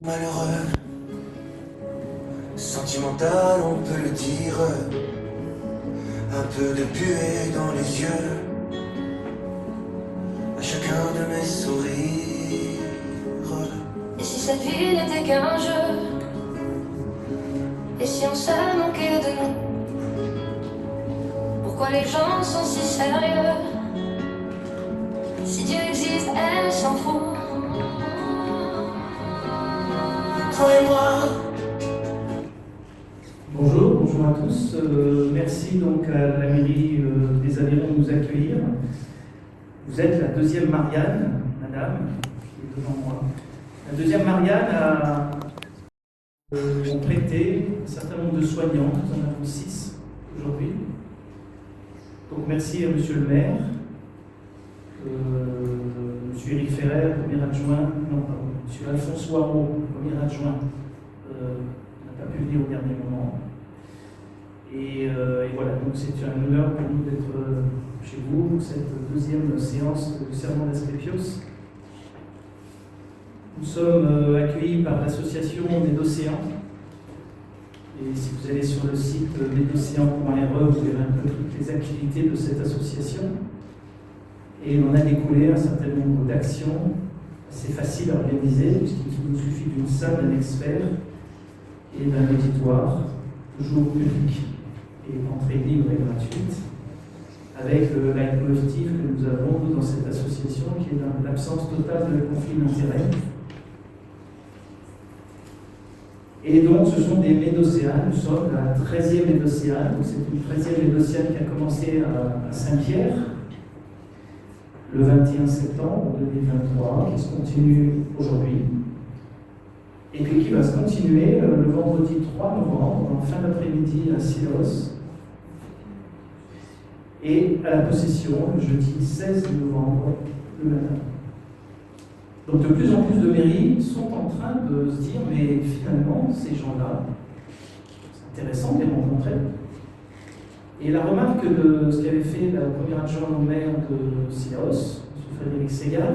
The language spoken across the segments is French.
Malheureux, sentimental, on peut le dire. Un peu de buée dans les yeux, à chacun de mes sourires. Et si cette vie n'était qu'un jeu? Et si on se manquait de nous? Pourquoi les gens sont si sérieux? Si Dieu existe, elle s'en fout. Toi et moi. Bonjour à tous. Merci donc à la mairie des Avirons de nous accueillir. Vous êtes la deuxième Marianne, madame, qui est devant moi. La deuxième Marianne a prêté un certain nombre de soignants, nous en avons 6 aujourd'hui. Donc merci à monsieur le maire, monsieur Éric Ferrer, premier adjoint, non pardon, monsieur Alphonse Waro, premier adjoint, n'a pas pu venir au dernier moment. Et voilà, donc c'est un honneur pour nous d'être chez vous pour cette deuxième séance de serment d'Asclepios. Nous sommes accueillis par l'association Médocéan. Et si vous allez sur le site médocéan.re, vous verrez un peu toutes les activités de cette association. Et on a découlé un certain nombre d'actions assez faciles à organiser, puisqu'il nous suffit d'une salle, d'un expert et d'un auditoire, toujours public et entrée libre et gratuite, avec le leitmotiv que nous avons dans cette association, qui est l'absence totale de conflit d'intérêts. Et donc, ce sont des médocéanes. Nous sommes la 13e médocéane. C'est une 13e médocéane qui a commencé à Saint-Pierre le 21 septembre 2023, qui se continue aujourd'hui, et puis qui va se continuer le vendredi 3 novembre, en fin d'après-midi à Silos, et à la possession le jeudi 16 novembre le matin. Donc de plus en plus de mairies sont en train de se dire, mais finalement, ces gens-là, c'est intéressant de les rencontrer. Et la remarque de ce qu'avait fait la première adjointe au maire de Silos, M. Frédéric Ségard,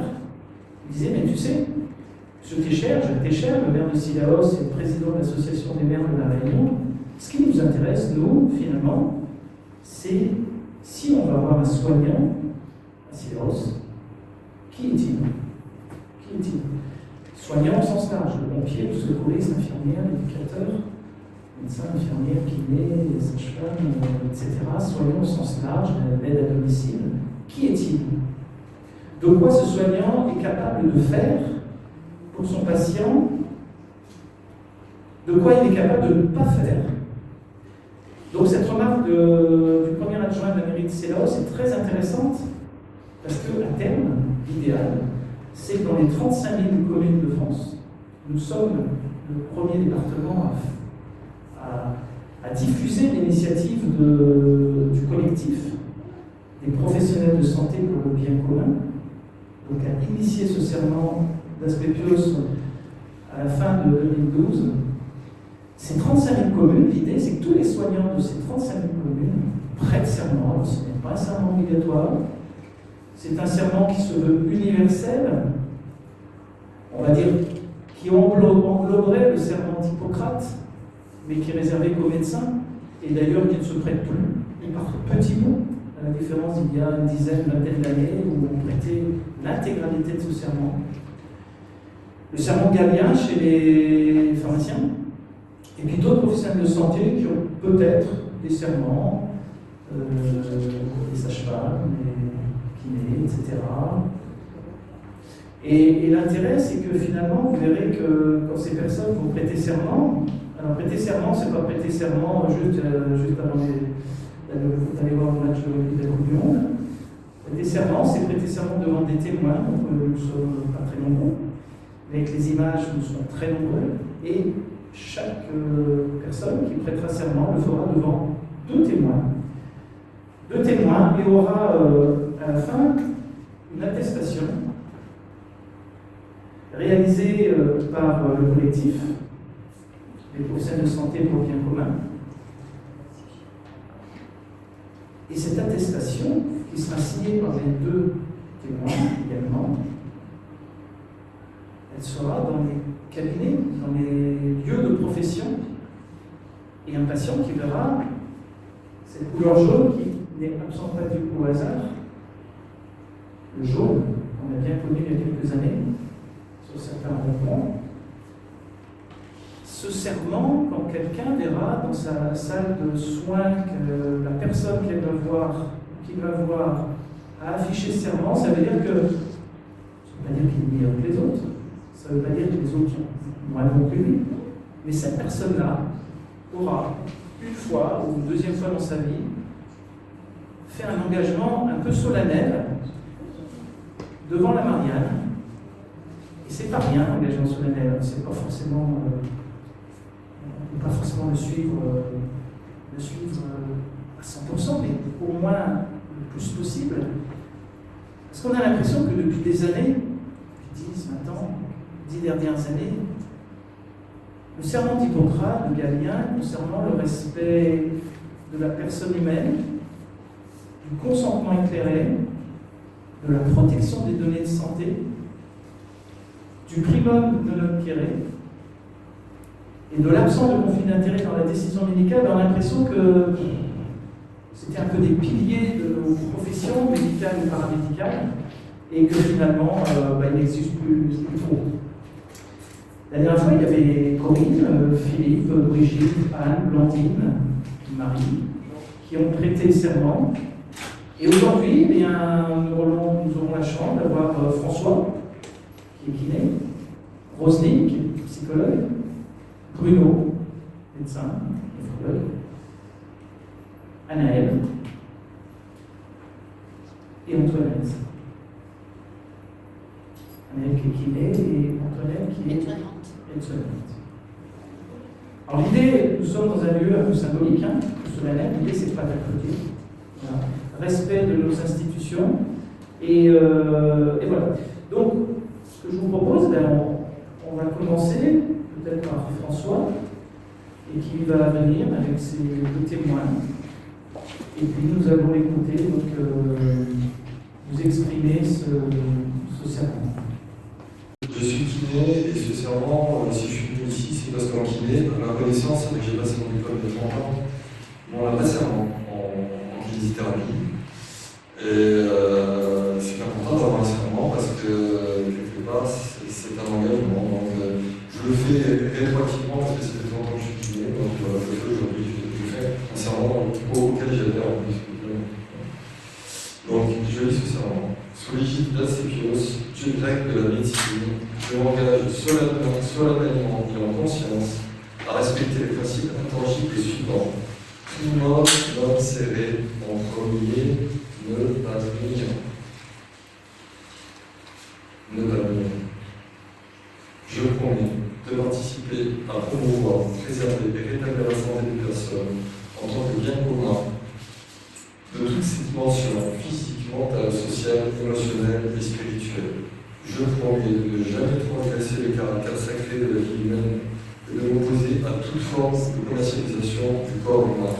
il disait, mais tu sais, M. Técher, le maire de Silos et le président de l'association des maires de la Réunion, ce qui nous intéresse, nous, finalement, c'est si on va avoir un soignant à Silos, qui est-il? Qui est-il? Soignant au sens large, le pompier, le secouriste, l'infirmière, l'éducateur, médecin, infirmière, kiné, sage-femme, etc. Soignant au sens large, l'aide à domicile. Qui est-il? De quoi ce soignant est capable de faire pour son patient? De quoi il est capable de ne pas faire? Donc cette remarque du premier adjoint de la mairie de Silos est très intéressante parce qu'à terme, l'idéal, c'est que dans les 35 000 communes de France, nous sommes le premier département à diffuser l'initiative du collectif des professionnels de santé pour le bien commun, donc à initier ce serment d'Asclepios à la fin de 2012. Ces 35 000 communes, l'idée c'est que tous les soignants de ces 35 000 communes prêtent serment. Alors, ce n'est pas un serment obligatoire, c'est un serment qui se veut universel, on va dire, qui engloberait le serment d'Hippocrate, mais qui est réservé qu'aux médecins, et d'ailleurs qui ne se prête plus, par petits bouts, à la différence d'il y a une dizaine, vingtaine d'années, où on prêtait l'intégralité de ce serment. Le serment galien chez les pharmaciens, et puis d'autres professionnels de santé qui ont peut-être des serments, des sages-femmes, des kinés, etc. Et l'intérêt, c'est que finalement, vous verrez que quand ces personnes vont prêter serment, alors prêter serment, c'est pas prêter serment juste avant d'aller voir le match de la Coupe du Monde. Prêter serment, c'est prêter serment devant des témoins, donc nous ne sommes pas très nombreux, mais avec les images, nous sommes très nombreux, et chaque personne qui prêtera serment le fera devant 2 témoins. 2 témoins, et aura à la fin une attestation réalisée par le collectif, les professionnels de santé pour le bien commun. Et cette attestation, qui sera signée par les 2 témoins également, elle sera dans les cabinets dans les lieux de profession, et un patient qui verra cette couleur jaune qui n'est absente pas du tout au hasard, le jaune, qu'on a bien connu il y a quelques années, sur certains ronds-points. Ce serment, quand quelqu'un verra dans sa salle de soins que la personne qu'il va voir a affiché ce serment, ça veut dire que, ça ne veut pas dire qu'il est meilleur que les autres, ça ne veut pas dire que les autres sont moins bons que lui, mais cette personne-là aura une fois ou une deuxième fois dans sa vie fait un engagement un peu solennel devant la Marianne. Et c'est pas rien, l'engagement solennel, c'est pas forcément. On ne peut pas forcément le suivre à 100%, mais au moins le plus possible. Parce qu'on a l'impression que depuis des années, depuis 10 dernières années, le serment d'Hippocrate de Galien concernant le respect de la personne humaine, du consentement éclairé, de la protection des données de santé, du primum de notre quéré, et de l'absence de conflit d'intérêt dans la décision médicale, on a l'impression que c'était un peu des piliers de nos professions médicales ou paramédicales, et que finalement, il n'existe plus trop. La dernière fois, il y avait Corinne, Philippe, Brigitte, Anne, Blandine, Marie, qui ont prêté serment. Et aujourd'hui, nous aurons la chance d'avoir François, qui est kiné, Roselyne, qui est psychologue, Bruno, médecin, néphrologue, Anaël et Antoinette. Anaël qui est kiné et Antoinette qui est aide-soignante. Alors l'idée, nous sommes dans un lieu un peu symbolique, un peu solennel, l'idée c'est de ne pas t'applaudir. Voilà. Respect de nos institutions et voilà. Donc, ce que je vous propose, on va commencer peut-être par François, et qui va venir avec ses deux témoins. Et puis nous allons écouter, donc vous exprimer ce serment. Je suis kiné et ce serment, si je suis venu ici, c'est parce qu'en kiné, à ma connaissance, avec j'ai passé mon diplôme il y a 30 ans, on n'a pas serment en kinésithérapie. Et c'est important d'avoir un serment parce que quelque part, c'est un engagement. Donc, je le fais rétroactivement parce que ça fait longtemps que je suis kiné, donc je le fais aujourd'hui, je fais un serment auquel j'adhère en plus. Donc, je lis ce serment. Sous l'égide d'Asclepios, dieu grec de la médecine, je m'engage solennellement et en conscience à respecter les principes intangibles suivants. Tout mort non serré en premier, ne pas nuire. Ne pas nuire. Je promets de participer à promouvoir, préserver et rétablir la santé des personnes en tant que bien commun de toutes ces dimensions physiques, mentales, sociales, émotionnelles et spirituelles. Je promets de ne jamais trop agresser le caractère sacré de la vie humaine et de m'opposer à toute forme de commercialisation du corps humain.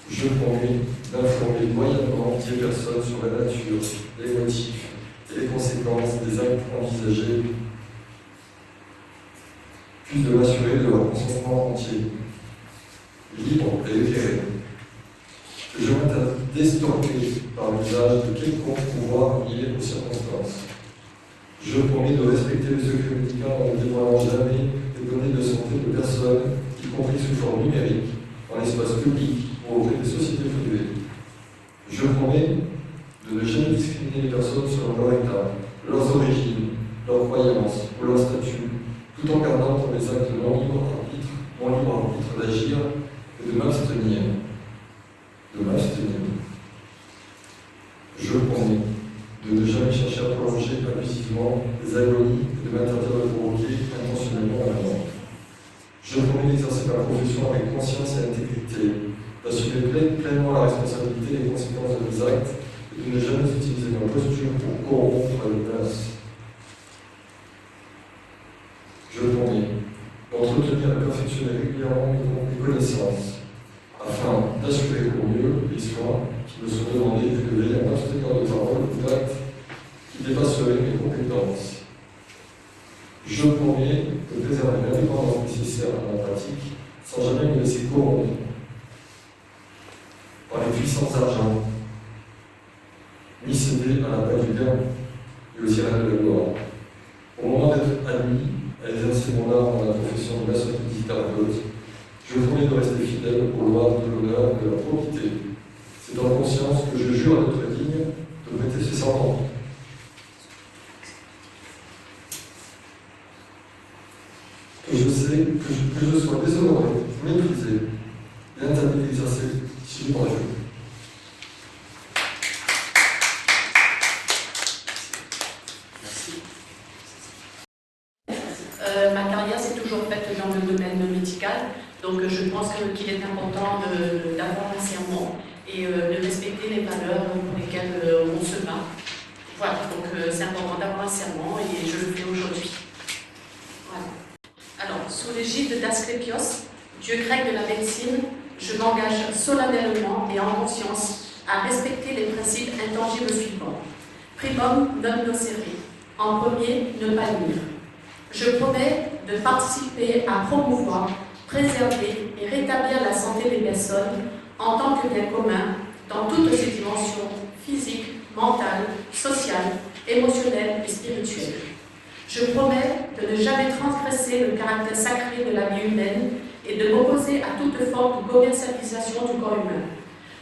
Je promets d'informer loyalement des personnes sur la nature, les motifs et les conséquences des actes envisagés, puis de m'assurer de leur consentement entier, libre et éclairé. Je m'interdis d'estorquer par l'usage de quelconque pouvoir lié aux circonstances. Je promets de respecter le secret médical en ne dévoilant jamais les données de santé de personnes, y compris sous forme numérique, dans l'espace public ou auprès des sociétés privées. Je promets de ne jamais discriminer les personnes selon leur état, leurs origines, leurs croyances ou leur statut, tout en gardant pour les actes non libre arbitre d'agir et de m'abstenir. Je promets de ne jamais chercher à prolonger abusivement les agonies et de m'interdire de provoquer intentionnellement la mort. Je promets d'exercer ma profession avec conscience et intégrité, d'assumer pleinement la responsabilité des conséquences de mes actes et de ne jamais utiliser ma posture pour corrompre les menaces. Je promets d'entretenir et perfectionner régulièrement mes connaissances, afin d'assurer au mieux les soins qui me sont demandés et de veiller à m'abstenir de paroles ou d'actes qui dépasseraient mes compétences. Je promets de préserver l'indépendance nécessaire à la pratique, sans jamais me laisser corrompre par les puissances d'argent, ni céder à la peur du gain et aussi à la de la gloire. Au moment d'être admis à exercer mon art dans la profession de masseur-kinésithérapeute, je promets de rester fidèle aux lois de l'honneur et de la probité. C'est en conscience que je jure d'être digne de prêter ce serment. Que je sois déshonoré, méprisé et interdit d'exercer si je m'en réjouis. Ma carrière s'est toujours faite dans le domaine médical, donc je pense qu'il est important d'avoir un serment et de respecter les valeurs pour lesquelles on se bat. Voilà, donc c'est important d'avoir un serment et je le fais aujourd'hui. Voilà. Alors, sous l'égide d'Asclépios, dieu grec de la médecine, je m'engage solennellement et en conscience à respecter les principes intangibles suivants. Primum non nocere. En premier, ne pas nuire. Je promets de participer à promouvoir, préserver et rétablir la santé des personnes en tant que bien commun dans toutes ses dimensions physiques, mentales, sociales, émotionnelles et spirituelles. Je promets de ne jamais transgresser le caractère sacré de la vie humaine et de m'opposer à toute forme de commercialisation du corps humain.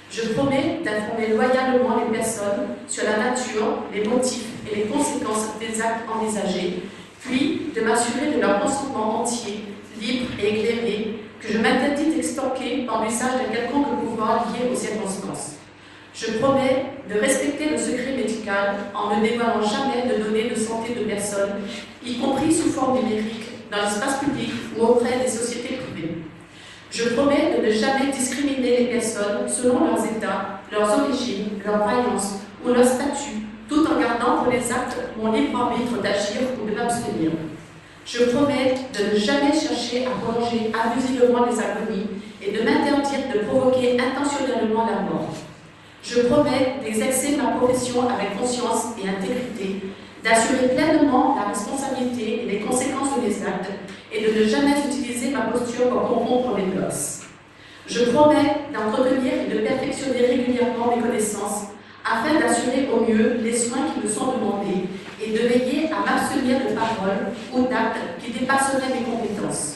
Je promets d'informer loyalement les personnes sur la nature, les motifs et les conséquences des actes envisagés, puis de m'assurer de leur consentement entier, libre et éclairé, que je m'interdis d'extorquer par l'usage d'un quelconque pouvoir lié aux circonstances. Je promets de respecter le secret médical en ne dévoilant jamais de données de santé de personnes, y compris sous forme numérique, dans l'espace public ou auprès des sociétés privées. Je promets de ne jamais discriminer les personnes selon leurs états, leurs origines, leurs croyances ou leur statut, tout en gardant pour les actes mon libre arbitre d'agir ou de m'abstenir. Je promets de ne jamais chercher à prolonger abusivement les agonies et de m'interdire de provoquer intentionnellement la mort. Je promets d'exercer ma profession avec conscience et intégrité, d'assurer pleinement la responsabilité et les conséquences de mes actes et de ne jamais utiliser ma posture pour corrompre les mœurs. Je promets d'entretenir et de perfectionner régulièrement mes connaissances afin d'assurer au mieux les soins qui me sont demandés et de veiller à m'abstenir de paroles ou d'actes qui dépasseraient mes compétences.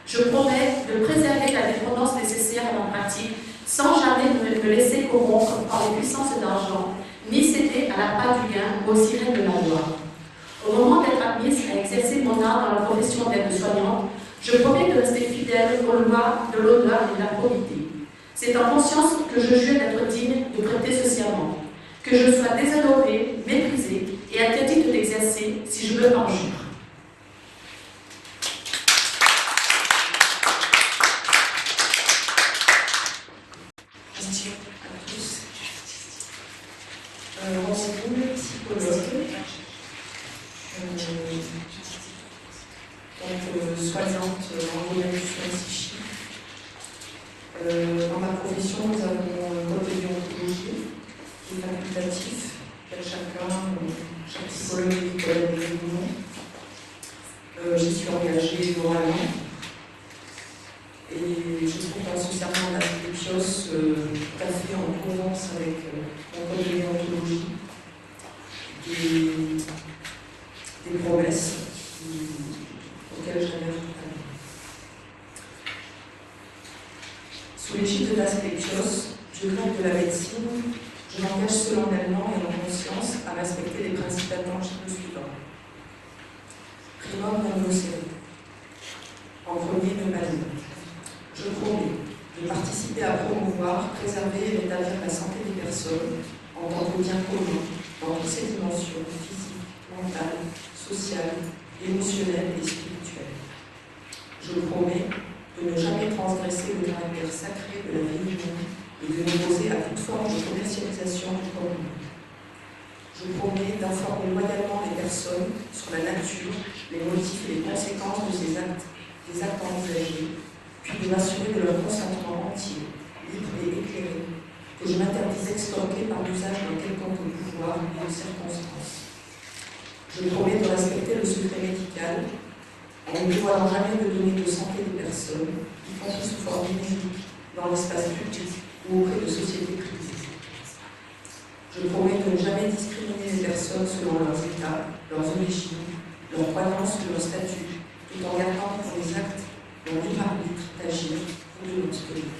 Je promets de préserver la dépendance nécessaire à ma pratique sans jamais me laisser corrompre par les puissances d'argent, ni céder à la part du gain ou aux sirènes de la loi. Au moment d'être admise à exercer mon art dans la profession d'aide-soignante, je promets de rester fidèle aux lois de l'honneur et de la probité. C'est en conscience que je jure d'être digne de prêter ce serment, que je sois déshonorée, méprisée et interdite de l'exercer si je me perjure. Question à tous. Renseigne, psychologue, soignante en domaine du soin psychique. Dans ma profession, nous avons un code de déontologie qui est facultatif, chaque psychologue est psychologue régulièrement. J'y suis engagée moralement. Et je trouve dans ce serment d'Asclépios tout à fait en cohérence avec mon code de déontologie, des promesses auxquelles j'adhère totalement. Sous l'égide d'Asclépios, dieu grec de la médecine, je m'engage solennellement et en conscience à respecter les principes intangibles suivants. Primum non nocere. En premier, ne pas nuire. Je promets de participer à promouvoir, préserver et rétablir la santé des personnes en tant que bien commun dans toutes ses dimensions physiques, mentales, sociales, émotionnelles et spirituelles. Je promets de ne jamais transgresser le caractère sacré de la vie humaine et de m'opposer à toute forme de commercialisation du corps humain. Je promets d'informer loyalement les personnes sur la nature, les motifs et les conséquences de des actes envisagés, puis de m'assurer de leur consentement entier, libre et éclairé, que je m'interdis d'extorquer par l'usage d'un quelconque pouvoir et de circonstances. Je promets de respecter le secret médical en ne dévoilant jamais de données de santé des personnes, y compris sous forme numérique, dans l'espace public ou auprès de sociétés privées. Je promets de ne jamais discriminer les personnes selon leurs états, leurs origines, leurs croyances ou leur statut, tout en gardant pour les actes leur libre arbitre d'agir ou de l'obtenir.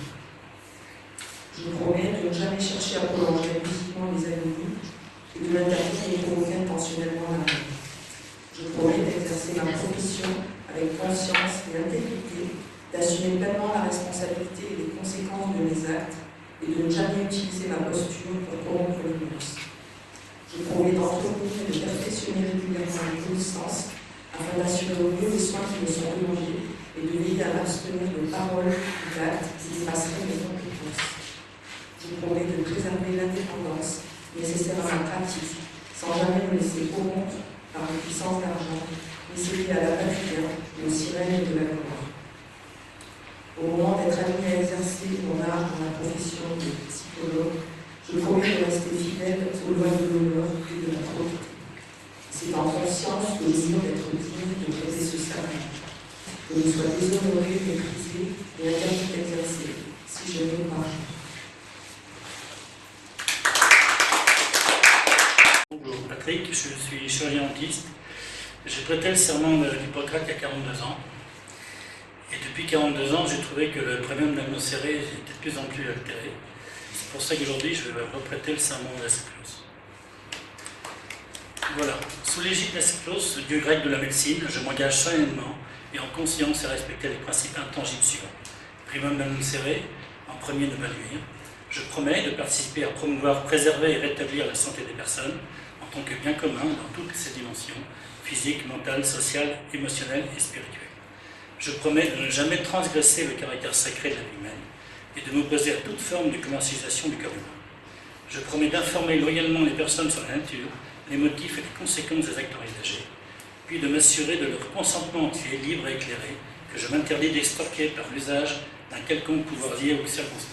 Je promets de ne jamais chercher à prolonger abusivement les agonies et de n'interdire ni provoquer intentionnellement la mort. Je promets d'exercer ma profession avec conscience et intégrité, d'assumer pleinement la responsabilité et les conséquences de mes actes et de ne jamais utiliser ma posture pour corrompre les mœurs. Je promets d'entretenir et de perfectionner régulièrement mes connaissances afin d'assurer au mieux les soins qui me sont demandés et de veiller à m'abstenir de paroles ou d'actes qui dépasseraient mes compétences. Je promets de préserver l'indépendance nécessaire à ma pratique, sans jamais me laisser corrompre par une puissance d'argent, ni céder à la pavillon et aux sirènes de la gloire. Au moment d'être amené à exercer mon art dans la profession de psychologue, je promets de rester fidèle aux lois de l'honneur et de la probité. C'est en conscience que le mieux d'être digne de prêter ce serment. Que je sois déshonoré, méprisé et interdit d'exercer, si je n'ai pas. Bonjour Patrick, je suis chirurgien dentiste. J'ai prêté le serment d'Hippocrate il y a 42 ans. Et depuis 42 ans, j'ai trouvé que le premium d'Agnoséré était de plus en plus altéré. C'est pour ça qu'aujourd'hui, je vais reprêter le serment de la Cyclos. Voilà. Sous l'égide de la Cyclos, le dieu grec de la médecine, je m'engage solennellement et en conscience à respecter les principes intangibles suivants. Primum d'Agnoséré, en premier ne pas nuire. Je promets de participer à promouvoir, préserver et rétablir la santé des personnes en tant que bien commun dans toutes ses dimensions, physique, mentale, sociale, émotionnelle et spirituelle. Je promets de ne jamais transgresser le caractère sacré de la vie humaine et de m'opposer à toute forme de commercialisation du corps humain. Je promets d'informer loyalement les personnes sur la nature, les motifs et les conséquences des actes envisagés, puis de m'assurer de leur consentement entier, libre et éclairé, que je m'interdis d'extorquer par l'usage d'un quelconque pouvoir lié aux circonstances.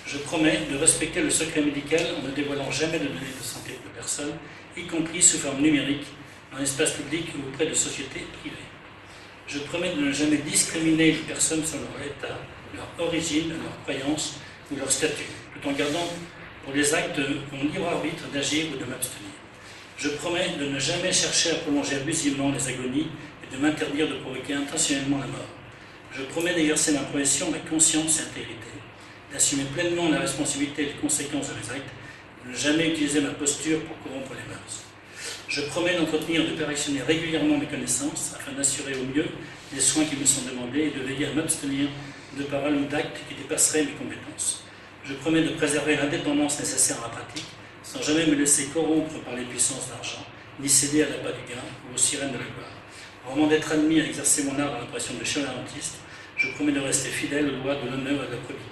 Je promets de respecter le secret médical en ne dévoilant jamais de données de santé de personnes, y compris sous forme numérique, dans l'espace public ou auprès de sociétés privées. Je promets de ne jamais discriminer les personnes selon leur état, leur origine, leur croyance ou leur statut, tout en gardant pour les actes mon libre arbitre d'agir ou de m'abstenir. Je promets de ne jamais chercher à prolonger abusivement les agonies et de m'interdire de provoquer intentionnellement la mort. Je promets d'exercer ma profession avec conscience et intégrité, d'assumer pleinement la responsabilité et les conséquences de mes actes, de ne jamais utiliser ma posture pour corrompre les mœurs. Je promets d'entretenir et de perfectionner régulièrement mes connaissances afin d'assurer au mieux les soins qui me sont demandés et de veiller à m'abstenir de paroles ou d'actes qui dépasseraient mes compétences. Je promets de préserver l'indépendance nécessaire à la pratique sans jamais me laisser corrompre par les puissances d'argent, ni céder à l'appât du gain ou aux sirènes de la gloire. Au moment d'être admis à exercer mon art dans l'impression de chirurgien dentiste, je promets de rester fidèle aux lois de l'honneur et de la probité.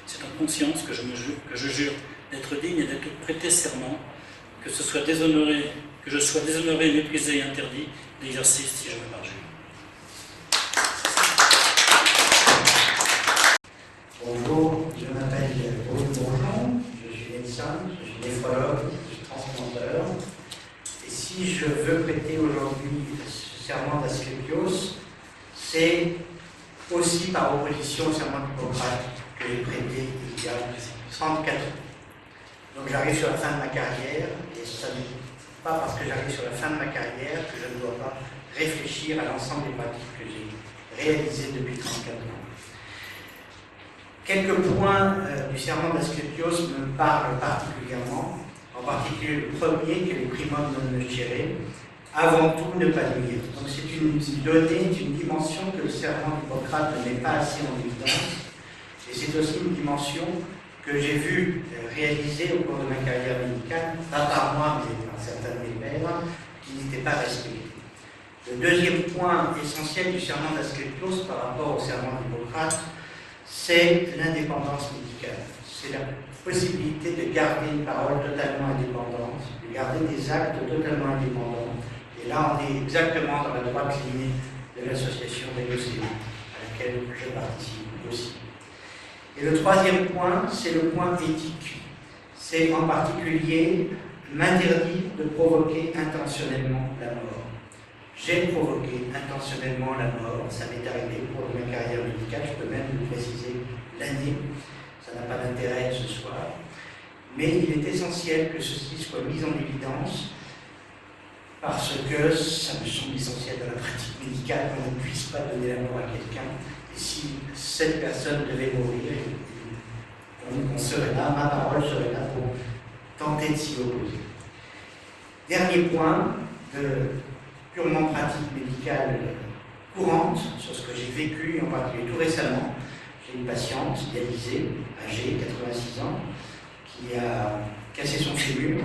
C'est en conscience que je jure d'être digne et d'être prêté serment, que je sois déshonoré, méprisé et interdit d'exercice si je me parjure. Bonjour, je m'appelle Bruno Bourgeon, je suis médecin, je suis néphrologue, je suis transplanteur. Et si je veux prêter aujourd'hui ce serment d'Asclépios, c'est aussi par opposition au serment d'Hippocrate que j'ai prêté il y a 34 ans. Donc j'arrive sur la fin de ma carrière, et ce n'est pas parce que j'arrive sur la fin de ma carrière que je ne dois pas réfléchir à l'ensemble des pratiques que j'ai réalisées depuis 34 ans. Quelques points du serment d'Asclépios me parlent particulièrement, en particulier le premier, qui est le primum non nocere, avant tout ne pas nuire. Donc c'est une donnée, une dimension que le serment d'Hippocrate ne met pas assez en évidence, et c'est aussi une dimension que j'ai vu réaliser au cours de ma carrière médicale, pas par moi, mais par certains de mes pairs, qui n'étaient pas respectés. Le deuxième point essentiel du serment d'Asclépios par rapport au serment d'Hippocrate, c'est l'indépendance médicale. C'est la possibilité de garder une parole totalement indépendante, de garder des actes totalement indépendants. Et là, on est exactement dans la droite ligne de l'association des OCE, à laquelle je participe aussi. Et le troisième point, c'est le point éthique. C'est en particulier m'interdire de provoquer intentionnellement la mort. J'ai provoqué intentionnellement la mort, ça m'est arrivé pour ma carrière médicale, je peux même vous préciser l'année, ça n'a pas d'intérêt ce soir, mais il est essentiel que ceci soit mis en évidence parce que ça me semble essentiel dans la pratique médicale qu'on ne puisse pas donner la mort à quelqu'un, et si cette personne devait mourir, on serait là, ma parole serait là pour tenter de s'y opposer. Dernier point de purement pratique médicale courante sur ce que j'ai vécu, en particulier tout récemment. J'ai une patiente dialysée, âgée, 86 ans, qui a cassé son fémur,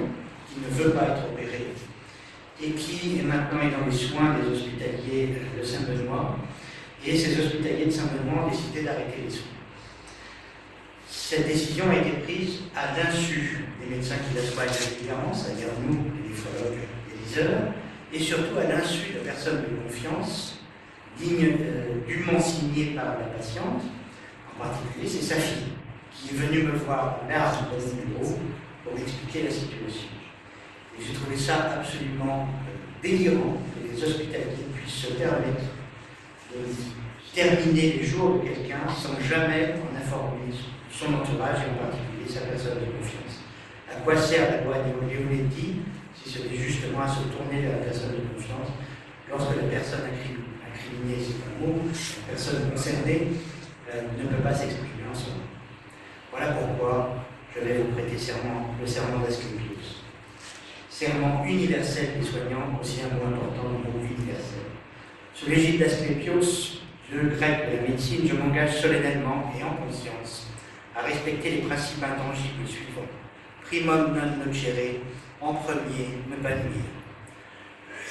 qui ne veut pas être opérée, et qui maintenant est dans les soins des hospitaliers de Saint-Benoît, et ces hospitaliers de Saint-Benoît ont décidé d'arrêter les soins. Cette décision a été prise à l'insu des médecins qui la soignent régulièrement, c'est-à-dire nous, les néphrologues et les heures, et surtout à l'insu de personnes de confiance, dûment signées par la patiente, en particulier c'est sa fille, qui est venue me voir là à mon numéro pour m'expliquer la situation. Et j'ai trouvé ça absolument délirant que les hospitaliers puissent se permettre de terminer les jours de quelqu'un sans jamais en informer son entourage et en particulier sa personne de confiance. À quoi sert la loi Leonetti si ce n'est justement à se tourner vers la personne de confiance lorsque la personne incriminée, c'est un mot, la personne concernée ne peut pas s'exprimer en son nom. Voilà pourquoi je vais vous prêter serment, le serment d'Asclépios. Serment universel des soignants, aussi un mot important, le mot universel. Sous l'égide d'Asclépios, dieu grec de la médecine, je m'engage solennellement et en conscience à respecter les principes intangibles suivants. Primum non nocere, en premier, ne pas nuire.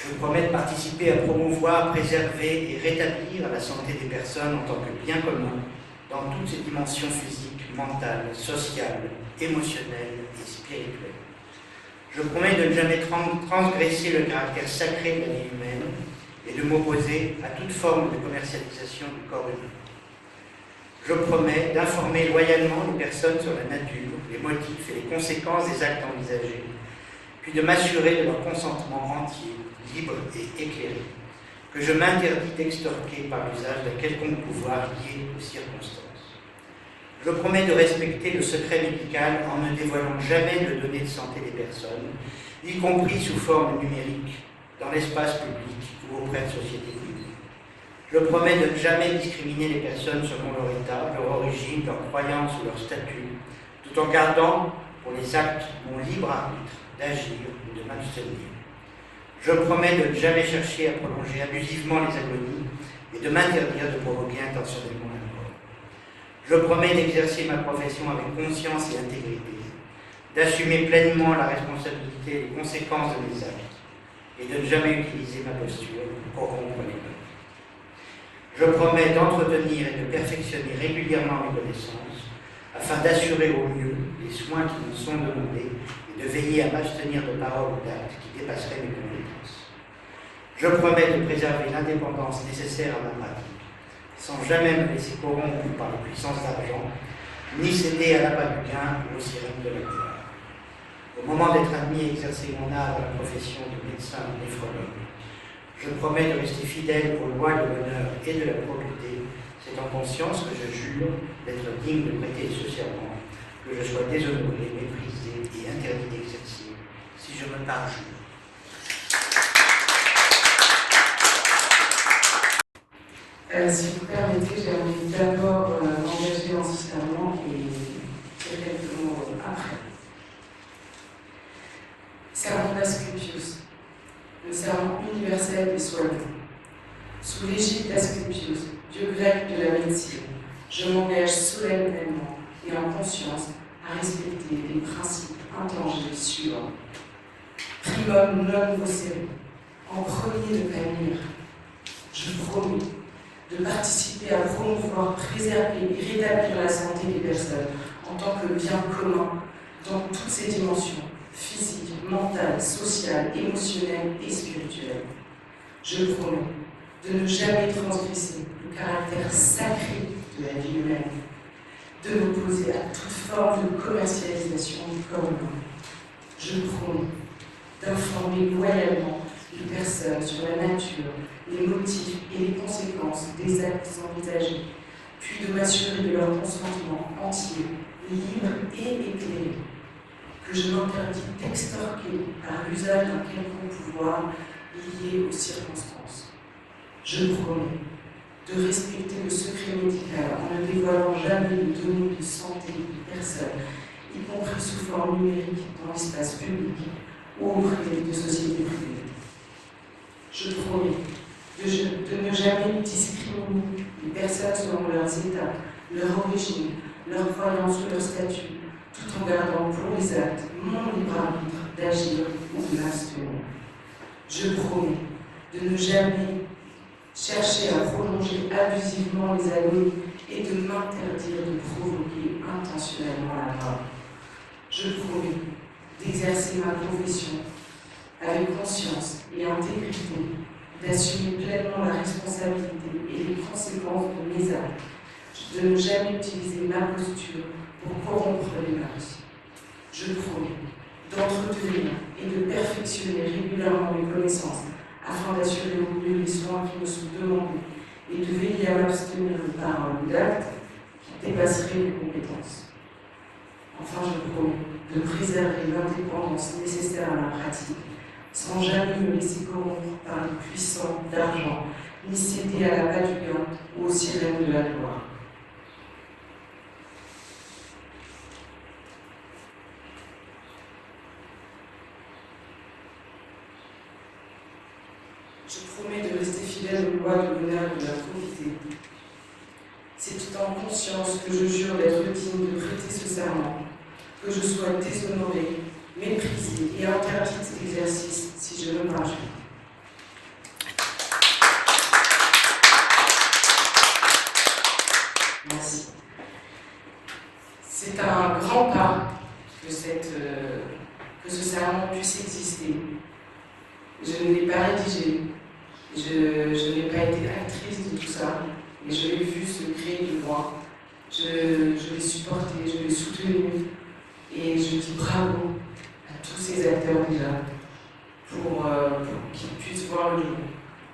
Je promets de participer à promouvoir, préserver et rétablir la santé des personnes en tant que bien commun dans toutes ses dimensions physiques, mentales, sociales, émotionnelles et spirituelles. Je promets de ne jamais transgresser le caractère sacré de la vie humaine et de m'opposer à toute forme de commercialisation du corps humain. Je promets d'informer loyalement les personnes sur la nature, les motifs et les conséquences des actes envisagés, puis de m'assurer de leur consentement entier, libre et éclairé, que je m'interdis d'extorquer par l'usage d'un quelconque pouvoir lié aux circonstances. Je promets de respecter le secret médical en ne dévoilant jamais de données de santé des personnes, y compris sous forme numérique, dans l'espace public ou auprès de sociétés publiques. Je promets de ne jamais discriminer les personnes selon leur état, leur origine, leur croyance ou leur statut, tout en gardant pour les actes mon libre arbitre d'agir ou de m'abstenir. Je promets de ne jamais chercher à prolonger abusivement les agonies et de m'interdire de provoquer intentionnellement la mort. Je promets d'exercer ma profession avec conscience et intégrité, d'assumer pleinement la responsabilité et les conséquences de mes actes et de ne jamais utiliser ma posture pour corrompre les peuples. Je promets d'entretenir et de perfectionner régulièrement mes connaissances afin d'assurer au mieux les soins qui me sont demandés et de veiller à m'abstenir de paroles ou d'actes qui dépasseraient mes compétences. Je promets de préserver l'indépendance nécessaire à ma pratique, sans jamais me laisser corrompre par les puissances d'argent, ni céder à l'appât du gain ou aux sirènes de la gloire. Au moment d'être admis à exercer mon art dans la profession de médecin ou néphrologue, je promets de rester fidèle aux lois de l'honneur et de la probité. C'est en conscience que je jure d'être digne de prêter ce serment, que je sois déshonoré, méprisé et interdit d'exercer, si je me parjure. Si vous permettez, j'ai envie d'abord m'engager dans ce serment et dire quelques mots après. Serment d'Asclépios, le serment universel des soignants. Sous l'égide d'Asclépios, dieu grec de la médecine, je m'engage solennellement et en conscience à respecter les principes intangibles suivants. Primum non nocere, en premier de pas nuire. Je promets de participer à promouvoir, préserver et rétablir la santé des personnes en tant que bien commun dans toutes ses dimensions, physiques, mentales, sociales, émotionnelles et spirituelles. Je promets de ne jamais transgresser le caractère sacré de la vie humaine, de m'opposer à toute forme de commercialisation du corps humain. Je promets d'informer loyalement de personnes sur la nature, les motifs et les conséquences des actes envisagés, puis de m'assurer de leur consentement entier, libre et éclairé, que je m'interdis d'extorquer par l'usage d'un quelconque pouvoir lié aux circonstances. Je promets de respecter le secret médical en ne dévoilant jamais les données de santé de personnes, y compris sous forme numérique dans l'espace public ou auprès de sociétés privées. Je promets de ne jamais discriminer les personnes selon leurs états, leur origine, leur croyance ou leur statut, tout en gardant pour les actes mon libre arbitre d'agir ou de m'abstenir. Je promets de ne jamais chercher à prolonger abusivement les agonies et de m'interdire de provoquer intentionnellement la mort. Je promets d'exercer ma profession avec conscience et intégrité, d'assumer pleinement la responsabilité et les conséquences de mes actes, de ne jamais utiliser ma posture pour corrompre les mœurs. Je promets d'entretenir et de perfectionner régulièrement mes connaissances afin d'assurer au mieux les soins qui me sont demandés et de veiller à m'abstenir de paroles ou d'actes qui dépasseraient mes compétences. Enfin, je promets de préserver l'indépendance nécessaire à ma pratique, sans jamais me laisser corrompre par les puissants d'argent, ni céder à la pâte du gain ou aux sirènes de la gloire. Je promets de rester fidèle aux lois de l'honneur et de la probité. C'est tout en conscience que je jure d'être digne de prêter ce serment, que je sois déshonorée, méprisée et interdite d'exercice si je me marche. Merci. C'est un grand pas que ce serment puisse exister. Je ne l'ai pas rédigé, je n'ai pas été actrice de tout ça, mais je l'ai vu se créer de moi. Je l'ai supporté, je l'ai soutenu, et je dis bravo à tous ces acteurs déjà pour qu'ils puissent voir le jour.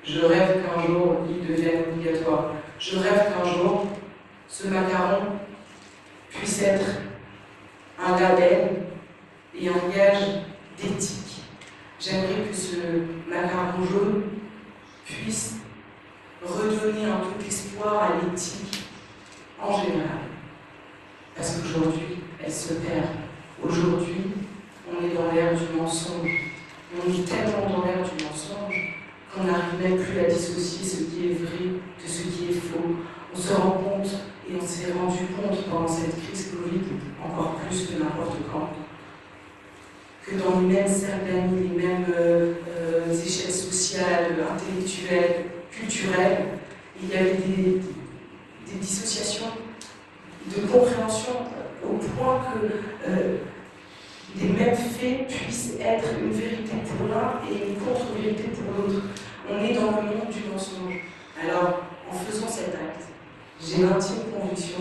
Je rêve qu'un jour il devienne obligatoire. Je rêve qu'un jour ce macaron puisse être un label et un gage d'éthique. J'aimerais que ce macaron jaune puisse redonner un peu d'espoir à l'éthique en général. Parce qu'aujourd'hui, elle se perd. Aujourd'hui, on est dans l'ère du mensonge. On est tellement dans l'ère du mensonge qu'on n'arrive même plus à dissocier ce qui est vrai de ce qui est faux. On se rend compte, et on s'est rendu compte pendant cette crise Covid, encore plus que n'importe quand, que dans les mêmes cercles d'amis, les mêmes échelles sociales, intellectuelles, culturelles, il y avait des dissociations de compréhension au point que les mêmes faits puissent être une vérité pour l'un et une contre-vérité pour l'autre. On est dans le monde du mensonge. Alors, en faisant cet acte, j'ai l'intime conviction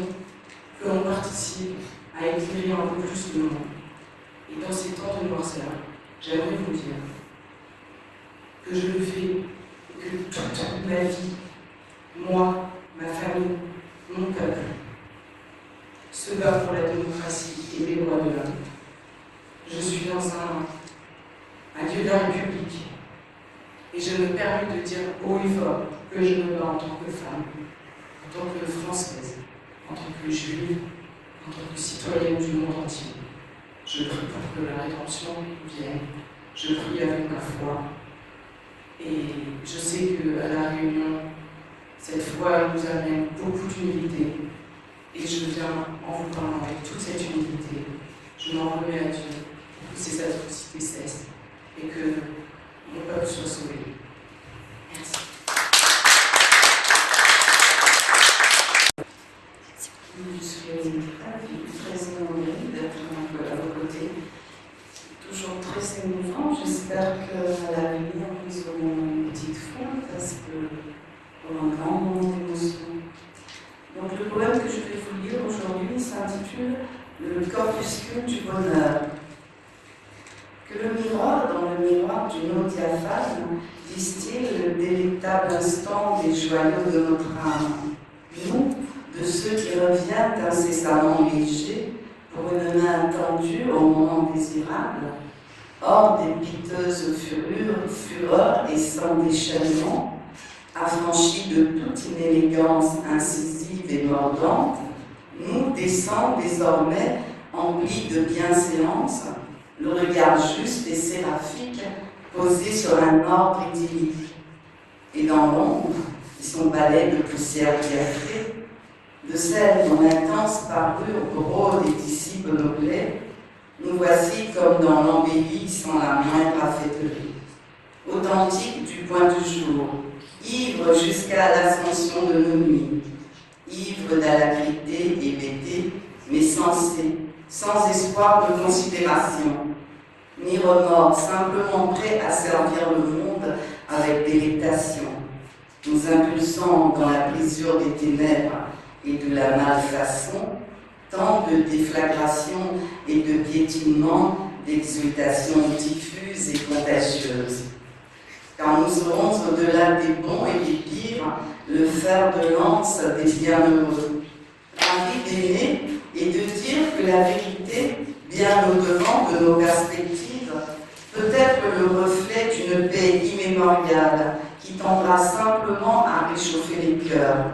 que l'on participe à éclairer un peu plus le monde. Et dans ces temps de noirceur, j'aimerais vous dire que je le fais et que toute ma vie, moi, ma famille, mon peuple, se bat pour la démocratie et les droits de l'homme. Je suis dans un lieu de la République et je me permets de dire haut et fort que je me bats en tant que femme, en tant que Française, en tant que juive, en tant que citoyenne du monde entier. Je prie pour que la rédemption vienne. Je prie avec ma foi. Et je sais qu'à la Réunion, cette foi nous amène beaucoup d'humilité. Et je viens en vous parlant avec toute cette humilité. Je m'en remets à Dieu pour que ces atrocités cessent et que mon peuple soit sauvé. Merci. Je suis ravie, très honorée d'être à vos côtés. Toujours très émouvant. J'espère qu'à l'avenir, nous aurons une petite foi parce que pour un grand moment d'émotion. Donc, le poème que je vais vous lire aujourd'hui s'intitule Le corpuscule du bonheur. Que le miroir, dans le miroir d'une eau diaphane, disent-ils, le délectable instant des joyaux de notre âme. Nous, de ceux qui reviennent incessamment légers pour une main tendue au moment désirable, hors des piteuses fureurs et sans déchaînement, affranchis de toute inélégance incisive et mordante, nous descendons désormais emplis de bienséance, le regard juste et séraphique posé sur un ordre idyllique. Et dans l'ombre, qui son balai de poussière diaphée, de celle dont l'intense parure rôde et dissipe nos plaies, nous voici comme dans l'embellie sans la moindre affaîterie. Authentique du point du jour, ivre jusqu'à l'ascension de nos nuits, ivre d'alacrité et bêté, mais sensé, sans espoir de considération, ni remords, simplement prêts à servir le monde avec délectation, nous impulsant dans la brisure des ténèbres et de la malfaçon, tant de déflagration et de piétinement, d'exultation diffuse et contagieuse. Car nous serons au-delà des bons et des pires, le fer de lance des bienheureux. Envie d'aimer et de dire que la vérité, bien au-devant de nos perspectives, peut être le reflet d'une paix immémoriale qui tendra simplement à réchauffer les cœurs,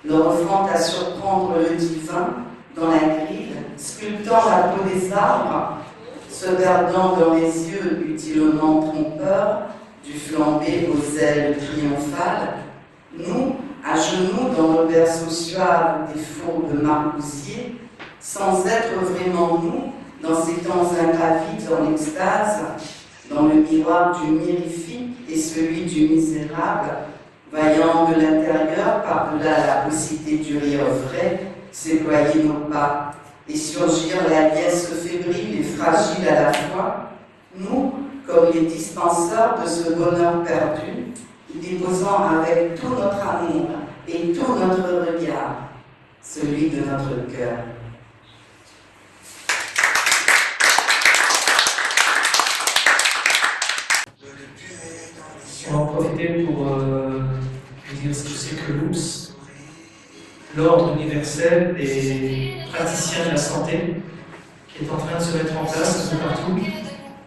leur offrant à surprendre le divin dans la grille, sculptant la peau des arbres, se perdant dans les yeux utilement trompeurs du flambé aux ailes triomphales, nous, à genoux dans le berceau suave des fourbes margousiers, sans être vraiment nous, dans ces temps ingravides dans l'extase, dans le miroir du mirifique et celui du misérable, voyant de l'intérieur, par-delà la paucité du rire vrai, s'éployer nos pas et surgir la liesse fébrile et fragile à la fois, nous, comme les dispenseurs de ce bonheur perdu, déposant avec tout notre amour et tout notre regard, celui de notre cœur. On va en profiter pour vous dire ce que c'est que l'OUPS, l'Ordre universel des praticiens de la santé, qui est en train de se mettre en place un peu partout.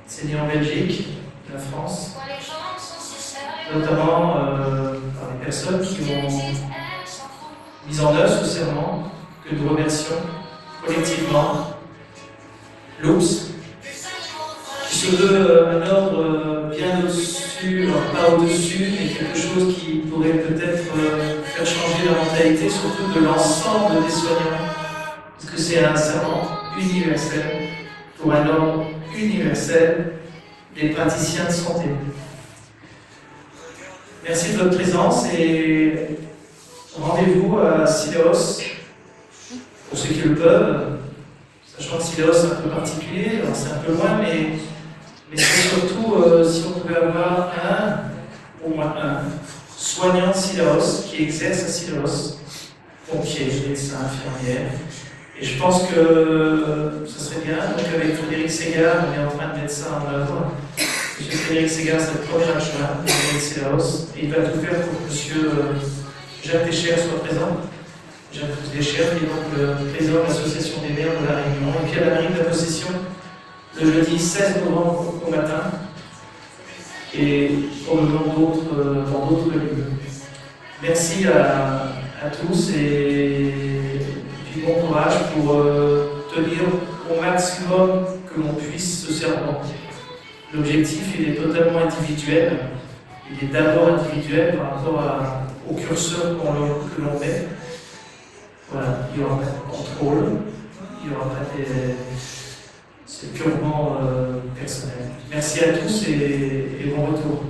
C'est né en Belgique, la France, notamment par des personnes qui ont mis en œuvre ce serment que nous remercions collectivement. L'OUPS, qui se veut un ordre bien au-dessus, pas au-dessus, mais quelque chose qui pourrait peut-être faire changer la mentalité, surtout de l'ensemble des soignants, parce que c'est un serment universel pour un ordre universel des praticiens de santé. Merci de votre présence et rendez-vous à Sileos, pour ceux qui le peuvent, sachant que Sileos est un peu particulier, c'est un peu loin, mais c'est surtout si on pouvait avoir au moins un soignant de Sileos qui exerce à Sileos, pompier, médecin, infirmière. Et je pense que ça serait bien. Donc avec Frédéric Ségard, on est en train de mettre ça en œuvre. M. Frédéric Ségard, c'est le premier adjoint de Sileos. Et il va tout faire pour que M. Jacques Técher soit présent. Jacques Técher, qui est donc le président de l'association des maires de la Réunion, et qui a la mairie de la possession le jeudi 16 novembre au matin, et probablement dans d'autres lieux. Merci à tous et puis bon courage pour tenir au maximum que l'on puisse ce serment. L'objectif, il est totalement individuel. Il est d'abord individuel par rapport au curseur que l'on met. Voilà, il n'y aura pas de contrôle, il n'y aura pas des... C'est purement personnel. Merci à tous et bon retour.